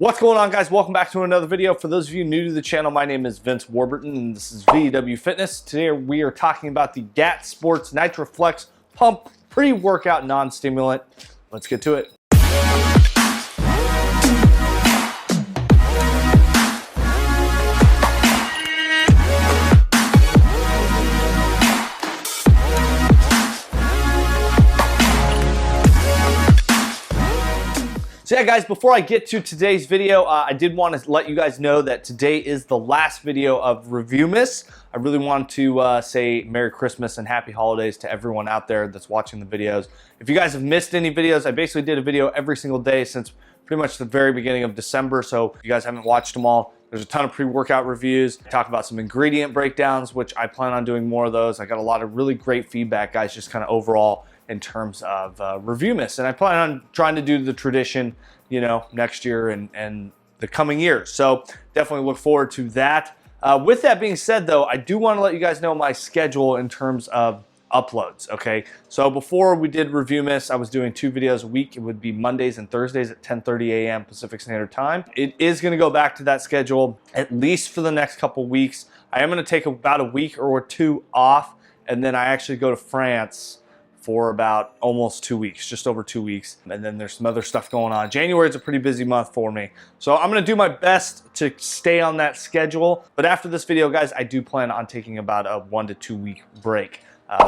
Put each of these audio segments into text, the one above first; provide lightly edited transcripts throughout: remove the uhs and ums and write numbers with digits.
What's going on, guys? Welcome back to another video. For those of you new to the channel, my name is Vince Warburton and this is VW Fitness. Today we are talking about the GAT Sports Nitroflex Pump pre-workout non-stimulant. Let's get to it. So yeah, guys, before I get to today's video, I did want to let you guys know that today is the last video of Reviewmas. I really want to say Merry Christmas and Happy Holidays to everyone out there that's watching the videos. If you guys have missed any videos, I basically did a video every single day since pretty much the very beginning of December. So if you guys haven't watched them all, there's a ton of pre-workout reviews. I talk about some ingredient breakdowns, which I plan on doing more of those. I got a lot of really great feedback, guys, just kind of overall in terms of Reviewmas. And I plan on trying to do the tradition, you know, next year and the coming years. So definitely look forward to that. With that being said, though, I do want to let you guys know my schedule in terms of uploads, okay? So before we did Reviewmas, I was doing 2 videos a week. It would be Mondays and Thursdays at 10:30 a.m. Pacific Standard Time. It is going to go back to that schedule at least for the next couple weeks. I am going to take about a week or 2 off, and then I actually go to France for about almost 2 weeks, just over 2 weeks. And then there's some other stuff going on. January is a pretty busy month for me. So I'm gonna do my best to stay on that schedule. But after this video, guys, I do plan on taking about a 1 to 2 week break.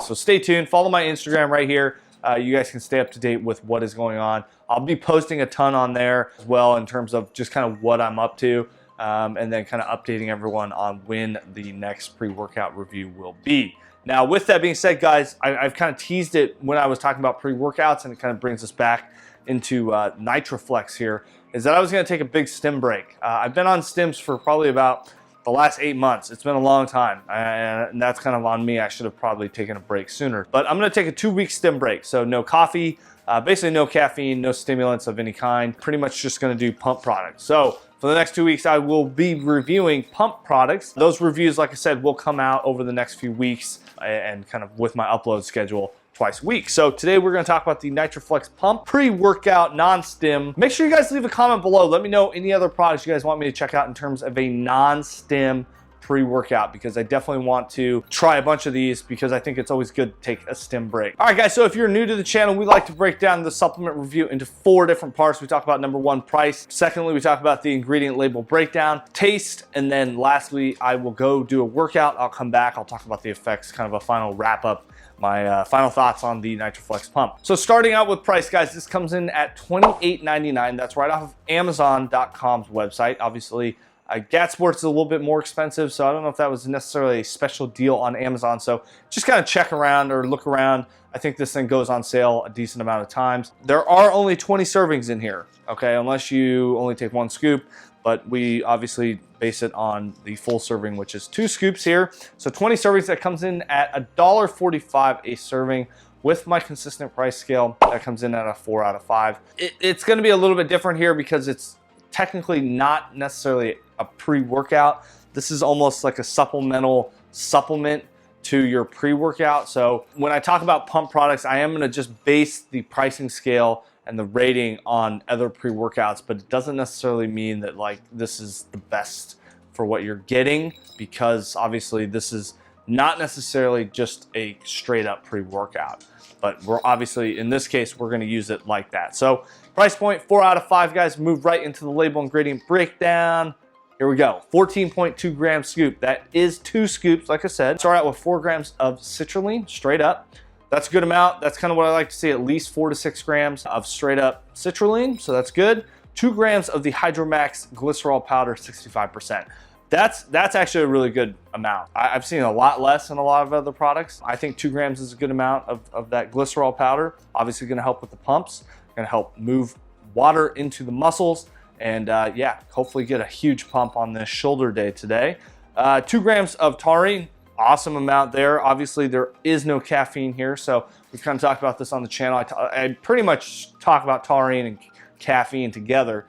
So stay tuned, follow my Instagram right here. You guys can stay up to date with what is going on. I'll be posting a ton on there as well in terms of just kind of what I'm up to. And then kind of updating everyone on when the next pre-workout review will be. Now, with that being said, guys, I've kind of teased it when I was talking about pre-workouts, and it kind of brings us back into Nitroflex here, is that I was going to take a big stim break. I've been on stims for probably about the last 8 months. It's been a long time, and that's kind of on me. I should have probably taken a break sooner. But I'm going to take a 2-week stim break, so no coffee, basically no caffeine, no stimulants of any kind. Pretty much just going to do pump products. So for the next 2 weeks, I will be reviewing pump products. Those reviews, like I said, will come out over the next few weeks and kind of with my upload schedule twice a week. So today we're going to talk about the Nitroflex Pump pre-workout non-stim. Make sure you guys leave a comment below. Let me know any other products you guys want me to check out in terms of a non-stim pre-workout, because I definitely want to try a bunch of these because I think it's always good to take a stim break. All right, guys, so if you're new to the channel, we like to break down the supplement review into 4 different parts. We talk about number 1, price. Secondly, we talk about the ingredient label breakdown, taste, and then lastly, I will go do a workout. I'll come back. I'll talk about the effects, kind of a final wrap up, my final thoughts on the Nitroflex Pump. So starting out with price, guys, this comes in at $28.99. That's right off of Amazon.com's website. Obviously, GAT Sports is a little bit more expensive, so I don't know if that was necessarily a special deal on Amazon. So just kind of check around or look around. I think this thing goes on sale a decent amount of times. There are only 20 servings in here, okay, unless you only take 1 scoop. But we obviously base it on the full serving, which is 2 scoops here. So 20 servings, that comes in at $1.45 a serving. With my consistent price scale, that comes in at a 4 out of 5. It's going to be a little bit different here because it's technically not necessarily a pre-workout. This is almost like a supplemental supplement to your pre-workout. So when I talk about pump products, I am going to just base the pricing scale and the rating on other pre-workouts, but it doesn't necessarily mean that like this is the best for what you're getting, because obviously this is not necessarily just a straight up pre-workout, but we're obviously, in this case, we're going to use it like that. So price point, 4 out of 5, guys. Move right into the label ingredient breakdown. Here we go. 14.2 gram scoop. That is 2 scoops, like I said. Start out with 4 grams of citrulline, straight up. That's a good amount. That's kind of what I like to see, at least 4 to 6 grams of straight up citrulline, so that's good. 2 grams of the Hydromax glycerol powder, 65%. That's actually a really good amount. I've seen a lot less in a lot of other products. I think 2 grams is a good amount of that glycerol powder. Obviously gonna help with the pumps, gonna help move water into the muscles, and yeah, hopefully get a huge pump on this shoulder day today. 2 grams of taurine, awesome amount there. Obviously there is no caffeine here, so we've kind of talked about this on the channel. I pretty much talk about taurine and caffeine together.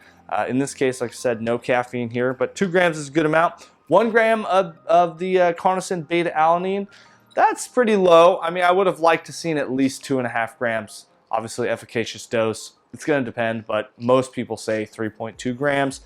In this case, like I said, no caffeine here, but 2 grams is a good amount. 1 gram of the carnosine beta-alanine, that's pretty low. I mean, I would have liked to seen at least 2.5 grams. Obviously, efficacious dose. It's going to depend, but most people say 3.2 grams.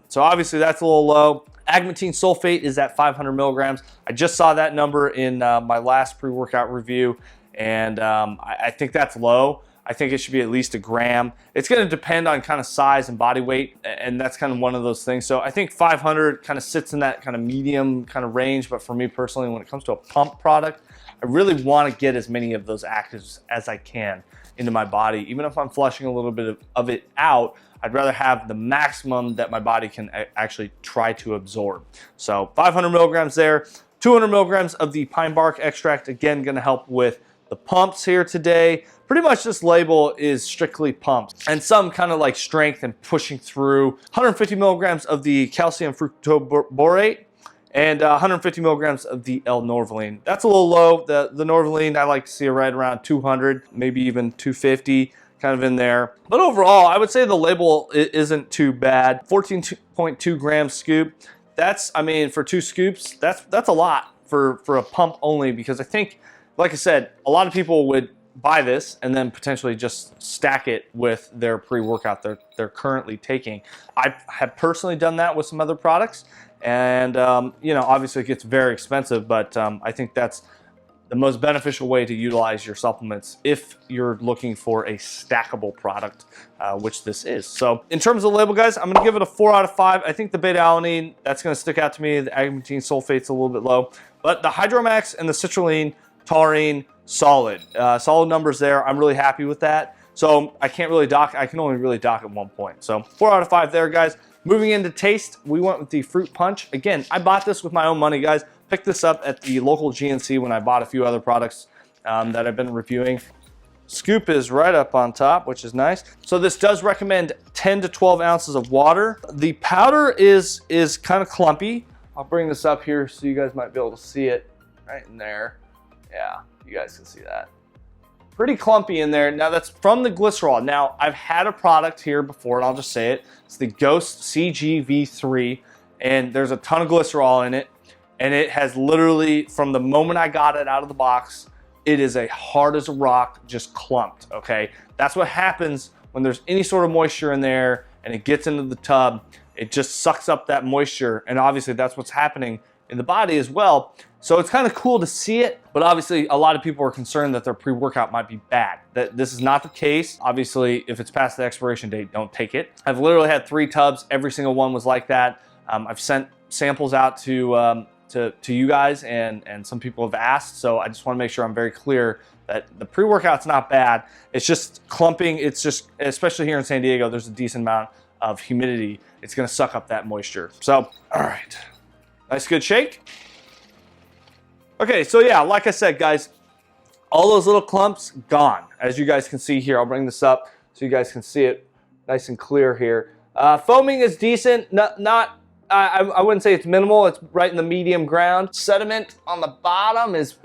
So obviously that's a little low. Agmatine sulfate is at 500 milligrams. I just saw that number in my last pre-workout review, and I think that's low. I think it should be at least a gram. It's going to depend on kind of size and body weight, and that's kind of one of those things. So I think 500 kind of sits in that kind of medium kind of range, but for me personally, when it comes to a pump product, I really want to get as many of those actives as I can into my body. Even if I'm flushing a little bit of it out, I'd rather have the maximum that my body can actually try to absorb. So 500 milligrams there, 200 milligrams of the pine bark extract, again, going to help with the pumps here today. Pretty much this label is strictly pumps and some kind of like strength and pushing through. 150 milligrams of the calcium fructoborate and 150 milligrams of the L-norvaline. That's a little low. The Norvaline, I like to see it right around 200, maybe even 250, kind of in there. But overall, I would say the label isn't too bad. 14.2 grams scoop. That's, I mean, for 2 scoops, that's a lot for a pump only, because I think, like I said, a lot of people would buy this and then potentially just stack it with their pre-workout they're currently taking. I have personally done that with some other products, and you know, obviously it gets very expensive, but I think that's the most beneficial way to utilize your supplements if you're looking for a stackable product, which this is. So in terms of the label, guys, I'm gonna give it a 4 out of 5. I think the beta-alanine, that's gonna stick out to me. The agmatine sulfate's a little bit low, but the Hydromax and the citrulline, taurine, solid. Solid numbers there. I'm really happy with that. So I can't really dock. I can only really dock at 1 point. So 4 out of 5 there, guys. Moving into taste, we went with the fruit punch. Again, I bought this with my own money, guys. Picked this up at the local GNC when I bought a few other products that I've been reviewing. Scoop is right up on top, which is nice. So this does recommend 10 to 12 ounces of water. The powder is kind of clumpy. I'll bring this up here so you guys might be able to see it right in there. Yeah, you guys can see that. Pretty clumpy in there. Now that's from the glycerol. Now I've had a product here before, and I'll just say it. It's the Ghost CGV3, and there's a ton of glycerol in it. And it has literally, from the moment I got it out of the box, it is a hard as a rock, just clumped, okay? That's what happens when there's any sort of moisture in there and it gets into the tub. It just sucks up that moisture, and obviously that's what's happening in the body as well. So it's kind of cool to see it, but obviously a lot of people are concerned that their pre-workout might be bad. This is not the case. Obviously, if it's past the expiration date, don't take it. I've literally had 3 tubs. Every single one was like that. I've sent samples out to you guys, and some people have asked, so I just want to make sure I'm very clear that the pre-workout's not bad. It's just clumping. It's just, especially here in San Diego, there's a decent amount of humidity. It's going to suck up that moisture. So, all right. Nice, good shake. Okay, so yeah, like I said, guys, all those little clumps, gone. As you guys can see here, I'll bring this up so you guys can see it nice and clear here. Foaming is decent, I wouldn't say it's minimal. It's right in the medium ground. Sediment on the bottom is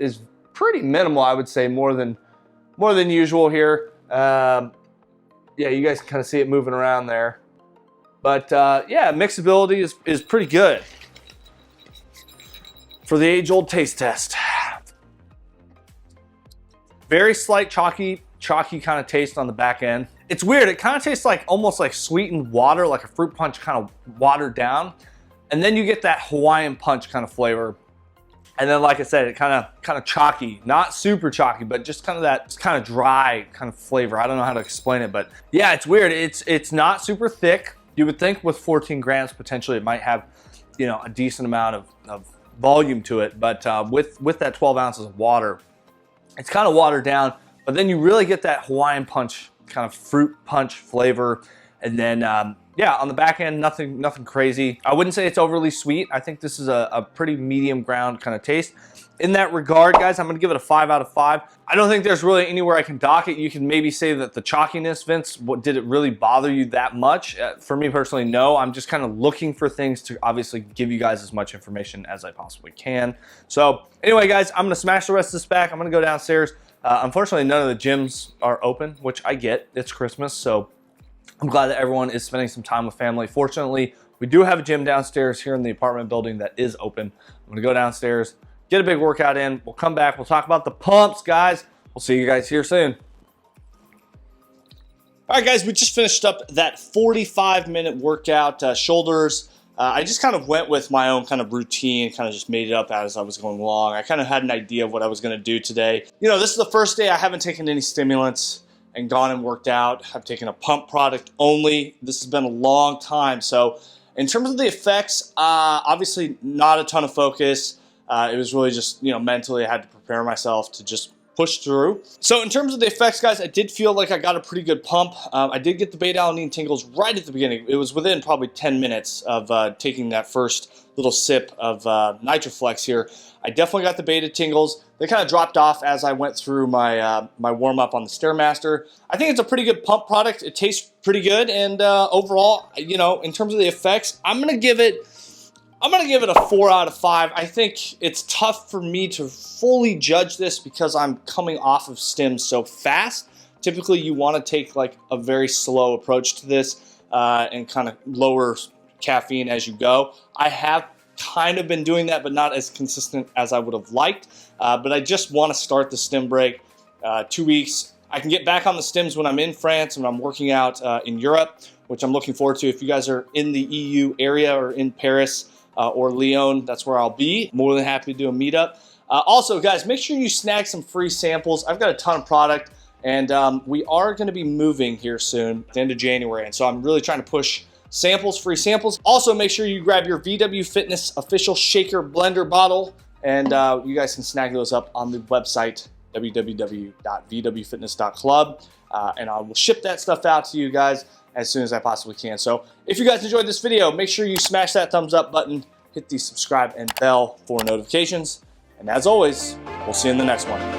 pretty minimal, I would say, more than usual here. Yeah, you guys can kind of see it moving around there. But yeah, mixability is pretty good for the age-old taste test. Very slight chalky kind of taste on the back end. It's weird. It kind of tastes like almost like sweetened water, like a fruit punch kind of watered down. And then you get that Hawaiian punch kind of flavor. And then, like I said, it kind of chalky, not super chalky, but just kind of that kind of dry kind of flavor. I don't know how to explain it, but yeah, it's weird. It's not super thick. You would think with 14 grams, potentially it might have, you know, a decent amount of volume to it. But with that 12 ounces of water, it's kind of watered down, but then you really get that Hawaiian punch, kind of fruit punch flavor. And then, yeah, on the back end, nothing crazy. I wouldn't say it's overly sweet. I think this is a pretty medium ground kind of taste. In that regard, guys, I'm gonna give it a 5 out of 5. I don't think there's really anywhere I can dock it. You can maybe say that the chalkiness, Vince, did it really bother you that much? For me personally, no. I'm just kind of looking for things to obviously give you guys as much information as I possibly can. So anyway, guys, I'm gonna smash the rest of this back. I'm gonna go downstairs. Unfortunately, none of the gyms are open, which I get. It's Christmas, so I'm glad that everyone is spending some time with family. Fortunately, we do have a gym downstairs here in the apartment building that is open. I'm gonna go downstairs, get a big workout in. We'll come back. We'll talk about the pumps, guys. We'll see you guys here soon. All right, guys, we just finished up that 45-minute workout, shoulders. I just kind of went with my own kind of routine, kind of just made it up as I was going along. I kind of had an idea of what I was going to do today. You know, this is the first day I haven't taken any stimulants and gone and worked out. I've taken a pump product only. This has been a long time. So in terms of the effects, obviously not a ton of focus. It was really just, you know, mentally I had to prepare myself to just push through. So in terms of the effects, guys, I did feel like I got a pretty good pump. I did get the beta-alanine tingles right at the beginning. It was within probably 10 minutes of taking that first little sip of Nitroflex here. I definitely got the beta tingles. They kind of dropped off as I went through my my warm-up on the Stairmaster. I think it's a pretty good pump product. It tastes pretty good, and overall, you know, in terms of the effects, I'm gonna give it a 4 out of 5. I think it's tough for me to fully judge this because I'm coming off of stims so fast. Typically, you want to take like a very slow approach to this and kind of lower caffeine as you go. I have kind of been doing that, but not as consistent as I would have liked. But I just want to start the stim break. 2 weeks. I can get back on the stims when I'm in France and I'm working out in Europe, which I'm looking forward to. If you guys are in the EU area or in Paris, or Lyon, that's where I'll be. More than happy to do a meetup. Also, guys, make sure you snag some free samples. I've got a ton of product, and we are going to be moving here soon, at the end of January, and so I'm really trying to push samples, free samples. Also, make sure you grab your VW Fitness official shaker blender bottle, and you guys can snag those up on the website, www.vwfitness.club, and I will ship that stuff out to you guys as soon as I possibly can. So if you guys enjoyed this video, make sure you smash that thumbs up button, hit the subscribe and bell for notifications. And as always, we'll see you in the next one.